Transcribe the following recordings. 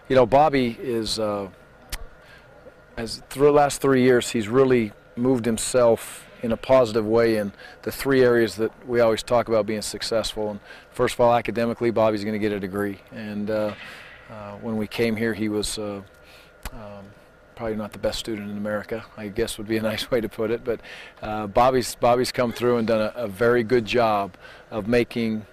You know, Bobby is, as through the last 3 years, he's really moved himself in a positive way in the three areas that we always talk about being successful. And first of all, academically, Bobby's going to get a degree. And when we came here, he was probably not the best student in America, I guess would be a nice way to put it. But Bobby's come through and done a very good job of making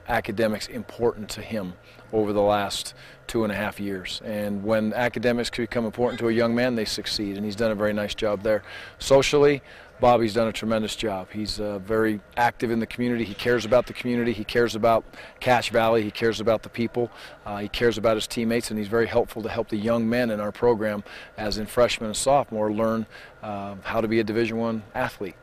academics important to him over the last 2.5 years. And when academics become important to a young man, they succeed, and he's done a very nice job there. Socially, Bobby's done a tremendous job. He's very active in the community. He cares about the community. He cares about Cache Valley. He cares about the people. He cares about his teammates, and he's very helpful to help the young men in our program, as in freshman and sophomore, learn how to be a Division I athlete.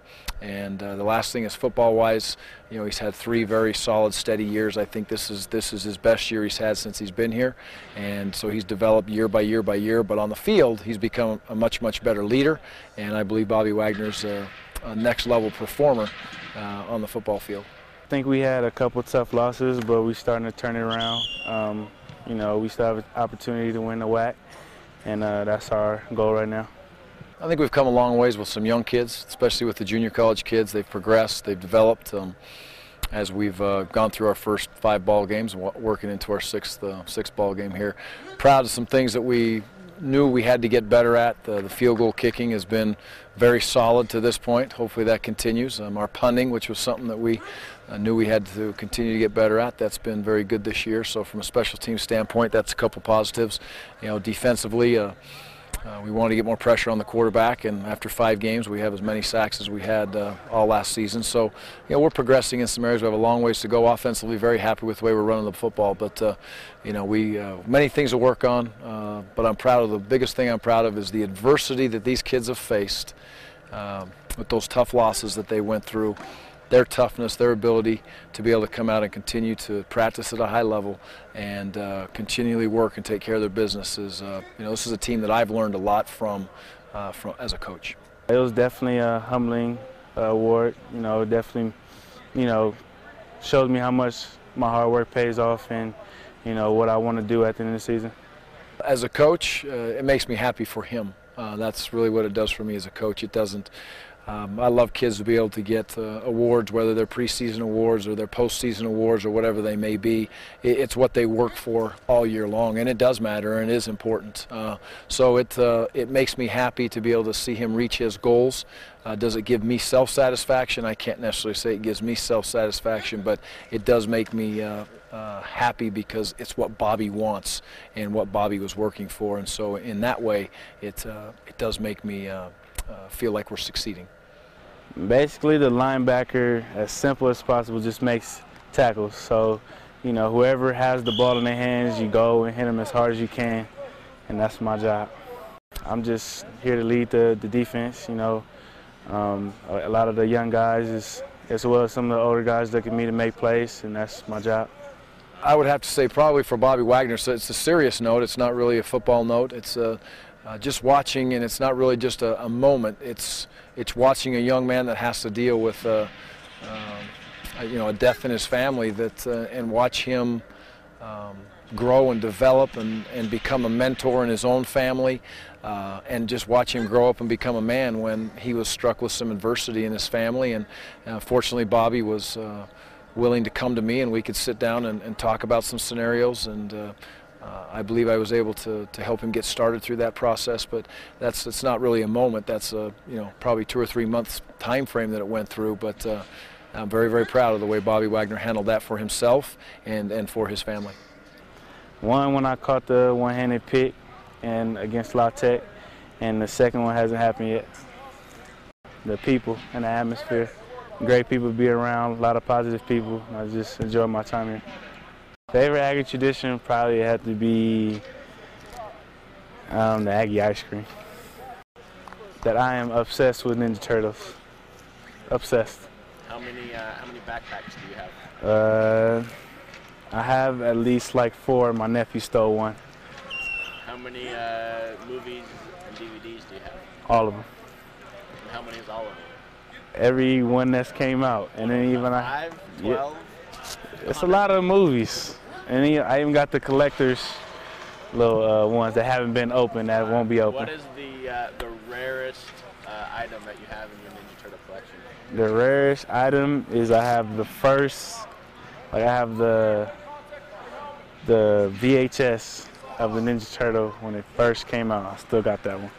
And the last thing is football-wise, you know, he's had 3 very solid, steady years. I think this is his best year he's had since he's been here, and so he's developed year by year by year. But on the field, he's become a much better leader, and I believe Bobby Wagner's a next-level performer on the football field. I think we had a couple tough losses, but we're starting to turn it around. You know, we still have an opportunity to win the WAC, and that's our goal right now. I think we've come a long ways with some young kids, especially with the junior college kids. They've progressed, they've developed as we've gone through our first 5 ball games, working into our sixth ball game here. Proud of some things that we knew we had to get better at. The field goal kicking has been very solid to this point. Hopefully that continues. Our punting, which was something that we knew we had to continue to get better at, that's been very good this year. So from a special team standpoint, that's a couple positives. You know, defensively, we wanted to get more pressure on the quarterback, and after 5 games, we have as many sacks as we had all last season. So, you know, we're progressing in some areas. We have a long ways to go offensively. Very happy with the way we're running the football, but you know, many things to work on. But I'm proud of the biggest thing I'm proud of is the adversity that these kids have faced with those tough losses that they went through. Their toughness, their ability to be able to come out and continue to practice at a high level and continually work and take care of their business is, you know, this is a team that I've learned a lot from as a coach. It was definitely a humbling award. You know, definitely, you know, shows me how much my hard work pays off, and you know what I want to do at the end of the season. As a coach, it makes me happy for him. That's really what it does for me as a coach. It doesn't. I love kids to be able to get awards, whether they're preseason awards or they're postseason awards or whatever they may be. It's what they work for all year long, and it does matter and it is important. So it makes me happy to be able to see him reach his goals. Does it give me self-satisfaction? I can't necessarily say it gives me self-satisfaction, but it does make me happy because it's what Bobby wants and what Bobby was working for, and so in that way it does make me feel like we're succeeding. Basically, the linebacker, as simple as possible, just makes tackles. So, you know, whoever has the ball in their hands, you go and hit them as hard as you can, and that's my job. I'm just here to lead the defense. You know, a lot of the young guys, as well as some of the older guys, look at me to make plays, and that's my job. I would have to say probably for Bobby Wagner, so it's a serious note. It's not really a football note. It's just watching, and it's not really just a moment. It's watching a young man that has to deal with you know, a death in his family, and watch him grow and develop and become a mentor in his own family, and just watch him grow up and become a man when he was struck with some adversity in his family. And fortunately, Bobby was willing to come to me, and we could sit down and talk about some scenarios, and I believe I was able to help him get started through that process. But it's not really a moment. That's you know, probably 2 or 3 months time frame that it went through. But I'm very proud of the way Bobby Wagner handled that for himself and for his family. One, when I caught the one-handed pick and against La Tech, and the second one hasn't happened yet. The people and the atmosphere, great people to be around, a lot of positive people. I just enjoy my time here. Favorite Aggie tradition probably had to be the Aggie ice cream. That I am obsessed with Ninja Turtles. Obsessed. How many backpacks do you have? I have at least like 4. My nephew stole one. How many movies and DVDs do you have? All of them. And how many is all of them? Every one that's came out, and then even 5, 12. It's a lot of movies, and I even got the collectors little ones that haven't been open, that won't be open. What is the rarest item that you have in your Ninja Turtle collection? The rarest item is I have the first, like I have the VHS of the Ninja Turtle when it first came out. I still got that one.